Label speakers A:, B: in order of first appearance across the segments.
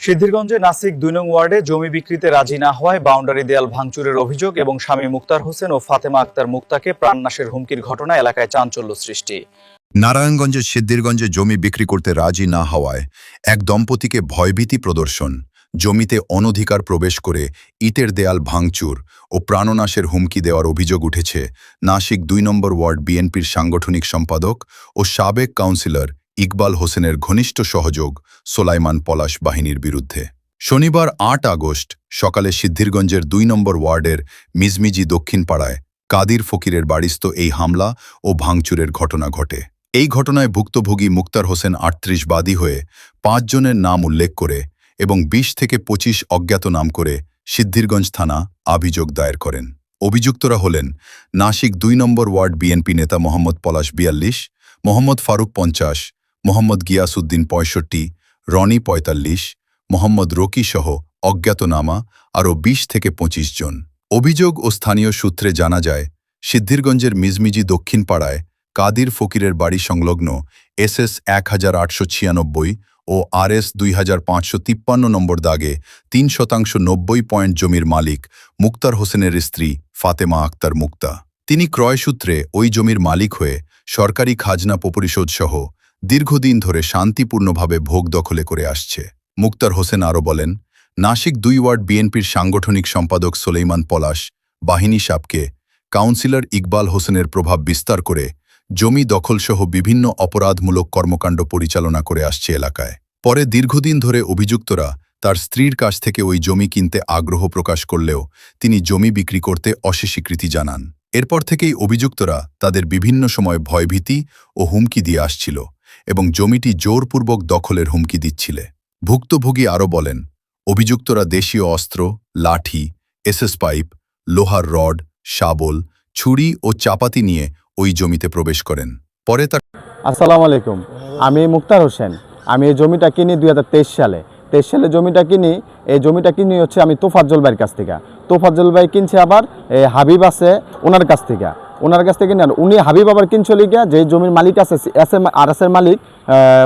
A: সিদ্ধিরগঞ্জে নাসিক ২ নং ওয়ার্ডে জমি বিক্রিতে রাজি না হওয়ায় বাউন্ডারি দেয়াল ভাঙচুরের অভিযোগ এবং স্বামী মুক্তার হোসেন ও ফাতেমা আক্তার মুক্তাকে প্রাণনাশের হুমকির ঘটনা এলাকায় চাঞ্চল্য সৃষ্টি।
B: নারায়ণগঞ্জের সিদ্ধিরগঞ্জে জমি বিক্রি করতে রাজি না হওয়ায় এক দম্পতিকে ভয়ভীতি প্রদর্শন, জমিতে অনধিকার প্রবেশ করে ইটের দেয়াল ভাঙচুর ও প্রাণনাশের হুমকি দেওয়ার অভিযোগ উঠেছে নাসিক ২ নম্বর ওয়ার্ড বিএনপির সাংগঠনিক সম্পাদক ও সাবেক কাউন্সিলর ইকবাল হোসেনের ঘনিষ্ঠ সহযোগ সোলাইমান পলাশ বাহিনীর বিরুদ্ধে। শনিবার ৮ আগস্ট সকালে সিদ্ধিরগঞ্জের ২ নম্বর ওয়ার্ডের মিজমিজি দক্ষিণ পাড়ায় কাদির ফকিরের বাড়িস্থ এই হামলা ও ভাঙচুরের ঘটনা ঘটে। এই ঘটনায় ভুক্তভোগী মুক্তার হোসেন ৩৮ বাদী হয়ে ৫ জনের নাম উল্লেখ করে এবং ২০ থেকে ২৫ অজ্ঞাত নাম করে সিদ্ধিরগঞ্জ থানা অভিযোগ দায়ের করেন। অভিযুক্তরা হলেন নাসিক ২ নম্বর ওয়ার্ড বিএনপি নেতা মোহাম্মদ পলাশ ৪২, মোহাম্মদ ফারুক ৫০, মোহাম্মদ গিয়াসউদ্দিন ৬৫, রনি ৪৫, মোহাম্মদ রকি সহ অজ্ঞাতনামা আরও ২০ থেকে ২৫ জন। অভিযোগ ও স্থানীয় সূত্রে জানা যায়, সিদ্ধিরগঞ্জের মিজমিজি দক্ষিণ পাড়ায় কাদির ফকিরের বাড়ি সংলগ্ন SS ১৮৯৬ ও RS ২৫৫৩ নম্বর দাগে ৩% ৯০ পয়েন্ট জমির মালিক মুক্তার হোসেনের স্ত্রী ফাতেমা আক্তার মুক্তা। তিনি ক্রয়সূত্রে ওই জমির মালিক হয়ে সরকারি খাজনা পরিশোধ সহ দীর্ঘদিন ধরে শান্তিপূর্ণভাবে ভোগ দখলে করে আসছে। মুক্তার হোসেন আরও বলেন, নাসিক ২ ওয়ার্ড বিএনপির সাংগঠনিক সম্পাদক সোলাইমান পলাশ বাহিনী সাবকে কাউন্সিলর ইকবাল হোসেনের প্রভাব বিস্তার করে জমি দখলসহ বিভিন্ন অপরাধমূলক কর্মকাণ্ড পরিচালনা করে আসছে এলাকায়। পরে দীর্ঘদিন ধরে অভিযুক্তরা তার স্ত্রীর কাছ থেকে ওই জমি কিনতে আগ্রহ প্রকাশ করলেও তিনি জমি বিক্রি করতে অস্বীকৃতি জানান। এরপর থেকেই অভিযুক্তরা তাদের বিভিন্ন সময় ভয়ভীতি ও হুমকি দিয়ে আসছিল এবং জমিটি জোরপূর্বক দখলের হুমকি দিচ্ছিলে। ভুক্তভোগী আরও বলেন, অভিযুক্তরা দেশীয় অস্ত্র, লাঠি, SS পাইপ, লোহার রড, শাবল, ছুরি ও চাপাতি নিয়ে ওই জমিতে প্রবেশ করেন। পরে তার
C: আসসালামু আলাইকুম, আমি মুক্তার হোসেন। আমি এই জমিটা কিনি ২০২৩ সালে। ২৩ সালে জমিটা কিনি। এই জমিটা কিনি হচ্ছে আমি তোফাজ্জল ভাইয়ের কাছ থেকে। তোফাজ্জল ভাই কিনছে আবার হাবিব আছে ওনার কাছ থেকে। নেন উনি হাবিব আবার কিনছে লিগা যে জমির মালিক আছে RS এর মালিক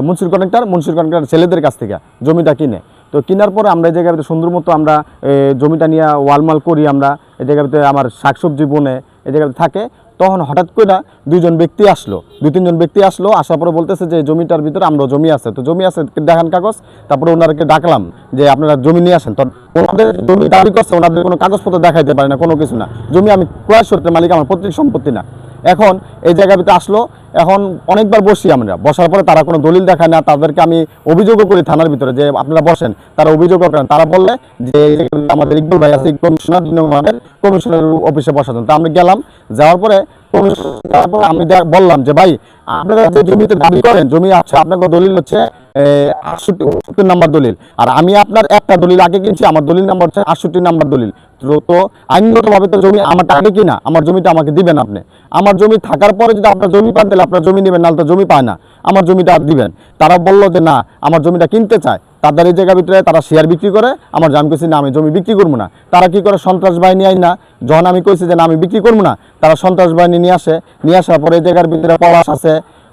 C: মুন্সির কন্ট্রাক্টর ছেলেদের কাছ থেকে জমিটা কিনে। তো কেনার পরে আমরা এই জায়গাতে সুন্দর মতো আমরা জমিটা নিয়ে ওয়ালমাল করি। আমরা এই জায়গাতে আমার শাকসবজি বনে এই জায়গাতে থাকে। তখন হঠাৎ করে ২-৩জন ব্যক্তি আসলো। আসার পরে বলতেছে যে জমিটার ভিতরে আমরা জমি আছে, তো জমি আছে দেখান কাগজ। তারপরে ওনারকে ডাকলাম যে আপনারা জমি নিয়ে আসেন। তো ওনাদের জমি দাবি করছে, ওনাদের কোনো কাগজপত্র দেখাইতে পারে না, কোনো কিছু না। জমি আমি ক্রয় সূত্রের মালিক, আমার পৈতৃক সম্পত্তি না। এখন এই জায়গার ভিতরে আসলো। এখন অনেকবার বসি আমরা, বসার পরে তারা কোনো দলিল দেখায় না। তাদেরকে আমি অভিযোগও করি থানার ভিতরে যে আপনারা বসেন, তারা অভিযোগও করেন। তারা বললে যে আমাদের ইকবাল ভাই আছে কমিশনার অফিসে বসাতেন। তা আমরা গেলাম, যাওয়ার পরে আমি বললাম যে ভাই আপনারা যে জমিতে দাবি করেন জমি আছে, আপনার দলিল হচ্ছে 68 নাম্বার দলিল, আর আমি আপনার একটা দলিল আগে কিনছি, আমার দলিল নাম্বার হচ্ছে 68 নাম্বার দলিল। তো আইনগতভাবে তো জমি আমার টাকা কিনা, আমার জমিটা আমাকে দিবেন আপনি। আমার জমি থাকার পরে যদি আপনার জমি পান তাহলে আপনার জমি নেবেন, নাহলে তো জমি পায় না, আমার জমিটা দিবেন। তারা বললো যে না, আমার জমিটা কিনতে চায়। তাদের এই জায়গার ভিতরে তারা শেয়ার বিক্রি করে। আমার জান কইছি না, আমি জমি বিক্রি করবো না। তারা কি করে, সন্ত্রাস বাহিনী আইন না, যখন আমি কইছি যে না আমি বিক্রি করবো না, তারা সন্ত্রাস বাহিনী নিয়ে আসার পরে এই জায়গার ভিতরে পলাশ আছে,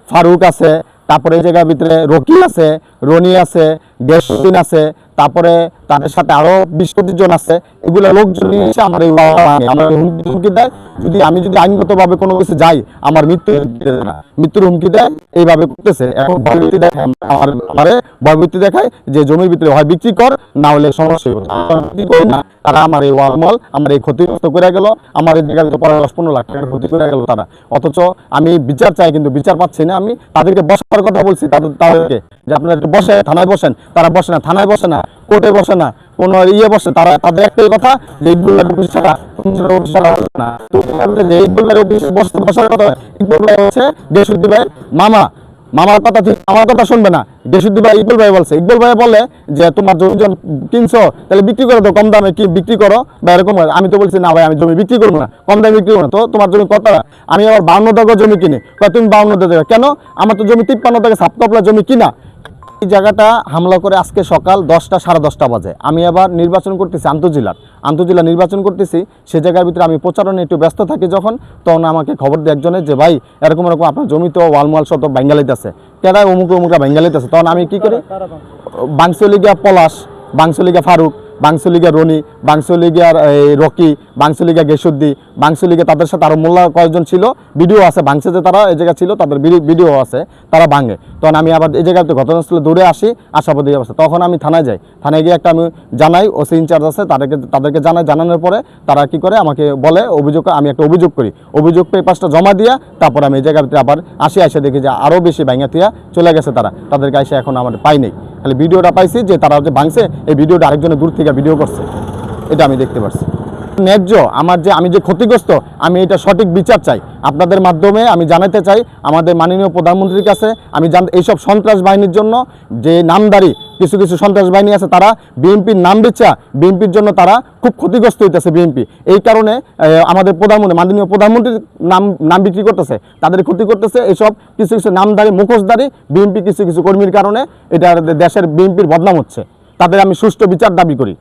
C: ফারুক আছে, তারপরে এই জায়গার ভিতরে রকি আছে, রনি আছে, গিয়াসউদ্দিন আছে, তারপরে তাদের সাথে আরো ২০-২৫ জন আছে। এগুলো লোকজন নিয়ে এসে আমার এই আমার হুমকি দেয়। আমি যদি আইনগতভাবে কোনো কিছু যাই, আমার মৃত্যুর হুমকি দেয়। এইভাবে করতেছে। এখন ভয়ভীতি দেখায়, আমারে ভয়ভীতি দেখায় যে জমির ভিতরে হয় বিক্রি কর, না হলে সমস্যা হবে না। তারা আমার এই ওয়ালমল, আমার এই ক্ষতিগ্রস্ত করে গেল। আমার এই জায়গায় ১৫ লাখ টাকার ক্ষতি করে গেল তারা। অথচ আমি বিচার চাই, কিন্তু বিচার পাচ্ছি না। আমি তাদেরকে বসার কথা বলছি তাদেরকে যে আপনারা বসে, থানায় বসেন। তারা বসে না, থানায় বসে না, কোর্টে বসে না, কোনো বসে। তারা তাদের একটাই কথা যে ইকবালের অফিস ছাড়া না। তো ইকবালের অফিসে বসার কথা। ইকবাল ভাই হচ্ছে গিয়াসউদ্দিন ভাই মামার কথা, ঠিক আমার কথা শুনবে না। গিয়াসউদ্দিন ভাই ইকবাল ভাই বলছে, ইকবাল ভাই বলে যে তোমার জমি কিনছো তাহলে বিক্রি করো, তো কম দামে কি বিক্রি করো বা এরকম। আমি তো বলছি না ভাই, আমি জমি বিক্রি করবো না, কম দামে বিক্রি করবো না। তো তোমার জমি কত? আমি আবার 52 টাকা জমি কিনি। তুমি 52 টাকা কেন? আমার তো জমি 53 টাকা সাবকপলা জমি কিনা। এই জায়গাটা হামলা করে আজকে সকাল 10টা 10:30 বাজে। আমি আবার নির্বাচন করতেছি, আন্তজেলা নির্বাচন করতেছি। সে জায়গার ভিতরে আমি প্রচারণে একটু ব্যস্ত থাকি যখন, তখন আমাকে খবর দেয় একজনের যে ভাই এরকম আপনার জমি তো ওয়ালমাল সব বাঙ্গালিতে আছে, কেডা অমুকরা বাঙ্গালিতে আছে। তখন আমি কি করি, বাংশলি গিয়া পলাশ, বাংশুলিগা ফারুক, বাংশুলিগা রনি, বাংশুলিগা রকি, বাংশুলিগা গেসুদ্দি, বাংশুলিগা তাদের সাথে আরও মোল্লা কয়েকজন ছিল, ভিডিও আছে ভাঙছে যে তারা এই জায়গায় ছিল, তাদের ভিডিও আছে, তারা ভাঙে। তখন আমি আবার এই জায়গাতে ঘটনাস্থলে দৌড়ে আসি, আশাবাদী অবস্থা। তখন আমি থানায় যাই, থানায় গিয়ে একটা আমি জানাই, ওসি ইনচার্জ আছে তাদেরকে জানানোর পরে তারা কি করে আমাকে বলে আমি একটা অভিযোগ করি, অভিযোগ পেপারসটা জমা দিয়া তারপর আমি এই জায়গাতে আবার এসে দেখি যে আরও বেশি ভাঙা থিয়া চলে গেছে তাদেরকে এসে এখন আমার পাই নেই, খালি ভিডিওটা পাইছি যে তারা যে ভাঙছে এই ভিডিওটা আরেকজনের দূর থেকে ভিডিও করছে, এটা আমি দেখতে পারছি। ন্যায্য আমি যে ক্ষতিগ্রস্ত, আমি এটা সঠিক বিচার চাই। আপনাদের মাধ্যমে আমি জানাতে চাই আমাদের মাননীয় প্রধানমন্ত্রীর কাছে, আমি এইসব সন্ত্রাস বাহিনীর জন্য যে নামদারি কিছু সন্ত্রাস বাহিনী আছে, তারা বিএনপির নাম বেচা বিএনপির জন্য তারা খুব ক্ষতিগ্রস্ত হইতেছে বিএনপি। এই কারণে আমাদের মাননীয় প্রধানমন্ত্রীর নাম বিক্রি করতেছে, তাদের ক্ষতি করতেছে এইসব কিছু নামদারি মুখোশধারী বিএনপি কিছু কর্মীর কারণে এটা দেশের বিএনপির বদনাম হচ্ছে। তাদের আমি সুষ্ঠু বিচার দাবি করি।